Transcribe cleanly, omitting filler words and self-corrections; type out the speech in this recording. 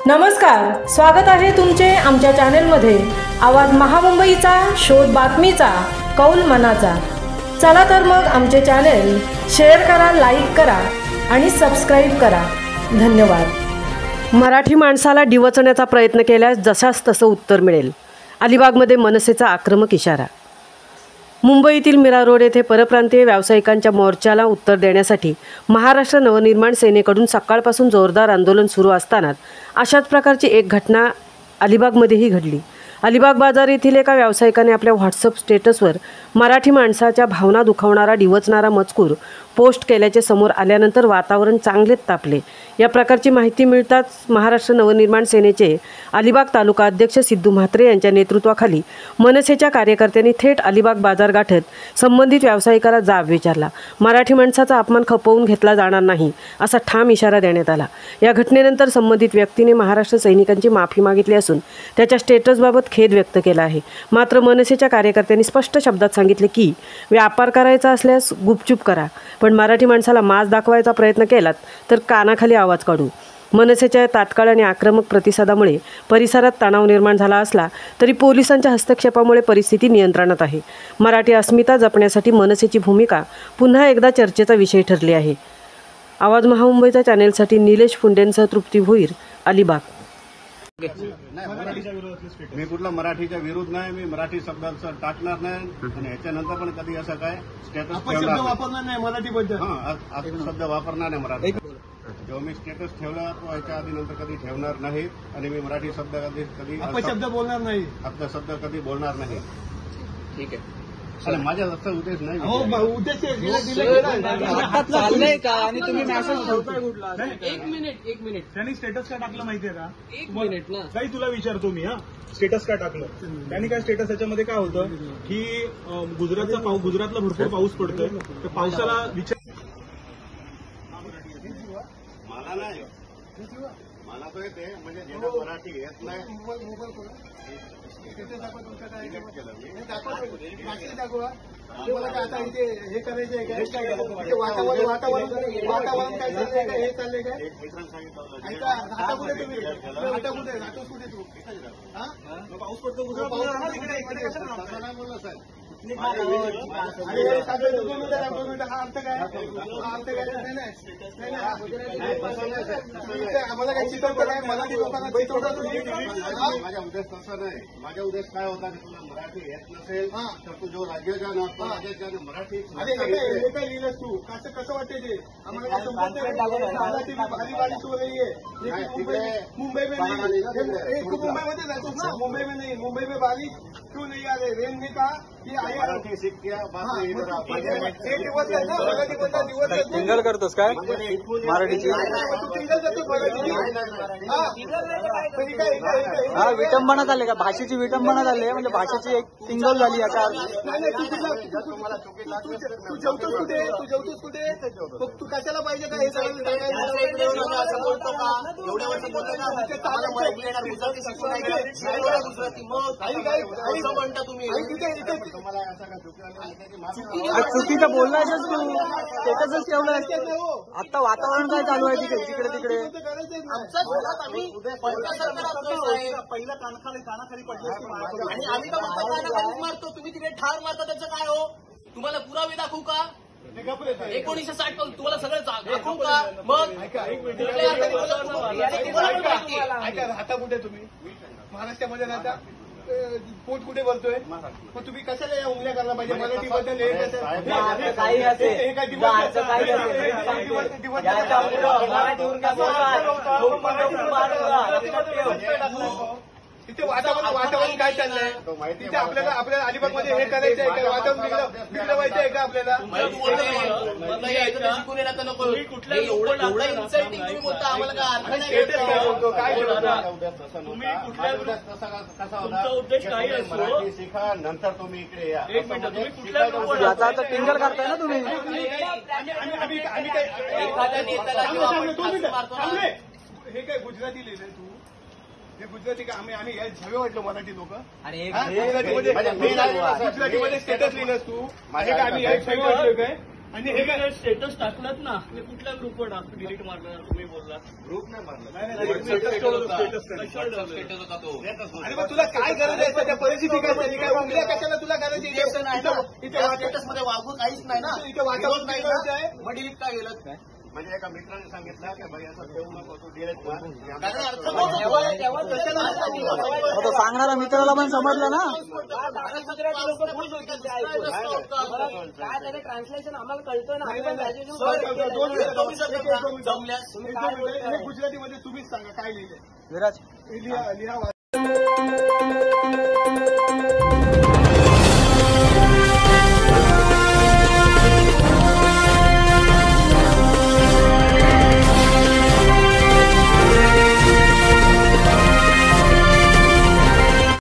नमस्कार, स्वागत आहे तुमचे आमच्या चॅनेलमध्ये। आवाज महामुंबईचा, शोध बातमीचा, कौल मनाचा। चला तर मग आमचे चॅनेल शेअर करा, लाईक करा आणि सबस्क्राइब करा। धन्यवाद। मराठी माणसाला डिवचण्याचा प्रयत्न केल्यास जसास तसं उत्तर मिळेल। अलिबागमध्ये मनसेचा आक्रमक इशारा। मुंबईतील मीरा रोड येथे परप्रांतीय व्यावसायिकांच्या मोर्चाला उत्तर देण्यासाठी महाराष्ट्र नवनिर्माण सेनेकडून सकाळपासून जोरदार आंदोलन सुरू असतानाच अशाच प्रकारची एक घटना अलिबागमध्येही घडली। अलिबाग बाजार येथील एका व्यावसायिकाने आपल्या व्हॉट्सअप स्टेटसवर मराठी माणसाच्या भावना दुखावणारा डिवचणारा मजकूर पोस्ट केल्याचे समोर आल्यानंतर वातावरण चांगलेच तापले। या प्रकारची माहिती मिळताच महाराष्ट्र नवनिर्माण सेनेचे अलिबाग तालुका अध्यक्ष सिद्धू म्हात्रे यांच्या नेतृत्वाखाली मनसेच्या कार्यकर्त्यांनी थेट अलिबाग बाजार गाठत संबंधित व्यावसायिकाला जाब विचारला। मराठी माणसाचा अपमान खपवून घेतला जाणार नाही असा ठाम इशारा देण्यात आला। या घटनेनंतर संबंधित व्यक्तीने महाराष्ट्र सैनिकांची माफी मागितली असून त्याच्या स्टेटसबाबत खेद व्यक्त केला आहे। मात्र मनसेच्या कार्यकर्त्यांनी स्पष्ट शब्दात सांगितले की व्यापार करायचा असल्यास गुपचूप करा, पण मराठी माणसाला माज दाखवायचा प्रयत्न केलात तर कानाखाली आवाज काढू। मनसेच्या तात्काळ आणि आक्रमक प्रतिसादामुळे परिसरात तणाव निर्माण झाला असला तरी पोलिसांच्या हस्तक्षेपामुळे परिस्थिती नियंत्रणात आहे। मराठी अस्मिता जपण्यासाठी मनसेची भूमिका पुन्हा एकदा चर्चेचा विषय ठरली आहे। आवाज महामुंबईच्या चॅनेलसाठी निलेश फुंडेंसह तृप्ती भोईर, अलिबाग। मी कुठला मराठीच्या विरुद्ध नाही, मी मराठी शब्दांचा टाकणार नाही आणि ह्याच्यानंतर पण कधी असं काय स्टेटस वापरणार नाही मराठीबद्दल। शब्द वापरणार नाही मराठी। जेव्हा मी स्टेटस ठेवला तो ह्याच्या आधी नंतर कधी ठेवणार नाही आणि मी मराठी शब्द कधी अपशब्द बोलणार नाही, शब्द कधी बोलणार नाही। ठीक आहे, आणि माझा असा उद्देश नाही। उद्देश चाललंय का आणि तुम्ही मेसेज ठेवताय कुठला? एक मिनिट त्यांनी स्टेटस काय टाकलं माहितीये का? एक मिनिट ना, काही तुला विचारतो मी। स्टेटस काय टाकलं त्यांनी? काय स्टेटस याच्यामध्ये काय होतं की गुजरातला भरपूर पाऊस पडतोय, तर पावसाला विचार मला नाही, मला तो येते म्हणजे ज्यांना मराठी येत नाही मला काय आता इथे हे करायचं आहे काय? वातावरण काय चाललंय काय? हे चाललंय काय? ऐका, आता कुठे तुम्ही? आता कुठे राहतोस? कुठे तू? पाऊस पडतो तसं नाही बोलला साहेब। हा अर्थ काय? अर्थ काय? आम्हाला काही चितवतं काय? मराठी लोकांना चितवतं तुम्ही? माझा उद्देश तसा नाही। माझा उद्देश काय होता की तुला मराठी येत नसेल तर तू जो राज्याच्या नसतो राज्याच्या मराठी हे काय लिहिलंस तू? कसं वाटते ते? आम्हाला काय संबंध नाही। भारी सुरू नाहीये मुंबई में नहीं, मुंबईमध्ये जातोस ना? मुंबई में नहीं, मुंबई में बारिश क्यों नहीं आ रहे? रेन ने कहा की मराठी सीख किया टिंगल करतोस काय मराठीची? हा, विटंबना झाली का? भाषेची विटंबना झाली म्हणजे भाषेची एक टिंगल झाली याचा अर्थ। तू जेवतोस कुठे? तू जेवतोस कुठे? तू कशाला पाहिजे का हे सगळं? एवढ्या वर्ष म्हणता तुम्ही तुम्हाला असं का चुकीचं बोललायच तू, त्याच्यातच ठेवलं। आता वातावरण काय चालू आहे तिकडे तिकडे? पहिलं कानाखाली पडले आणि आम्ही तर कानाखाली मारतो, तुम्ही तिकडे ठार मारता, त्याचं काय हो? तुम्हाला पुरावे दाखवू का? 1960 तुम्हाला सगळं दाखवू का? मग राहता कुठे तुम्ही? महाराष्ट्रामध्ये राहता? पोट कुठे बोलतोय? मग तुम्ही कशाला या उंगल्या करायला पाहिजे? मराठीबद्दल इथे वातावरण काय चाललंय? इथे आपल्याला अलिबागमध्ये हे करायचं आहे का? वातावरण बिघडवायचं आहे का आपल्याला? उद्देश काय असतो? मराठी शिका, नंतर तुम्ही इकडे या। याचा अर्थ टिंगल करताय ना तुम्ही? हे काय गुजराती लिहिलंय तू? हे गुजराती का? आम्ही झवे वाटलो मराठी लोक गुजरातीमध्ये स्टेटस लिहिलंस तू? आम्ही वाटलोय काय? आणि हे काय स्टेटस टाकलात ना, ते कुठल्या ग्रुपवर डिलीट मारलं तुम्ही बोलला? ग्रुप नाही मारला. आणि मग तुला काय गरज आहे त्या परिस्थिती काय झाली? काय उमऱ्या कशाला तुला गरज आहे? स्टेटस मध्ये वागू काहीच नाही ना, इथे वातावरण नाही नाही ना, मग डिलीट काय गेलं काय? म्हणजे एका मित्राने सांगितलं की भाई असं ठेवू नको, तू डिलीट कर. कारण अर्थ सांगणारा मित्राला पण समजलं ना. ट्रान्सलेशन आम्हाला कळतं ना. गुजरातीमध्ये तुम्हीच सांगा काय लिहिलंय. विराज लिहा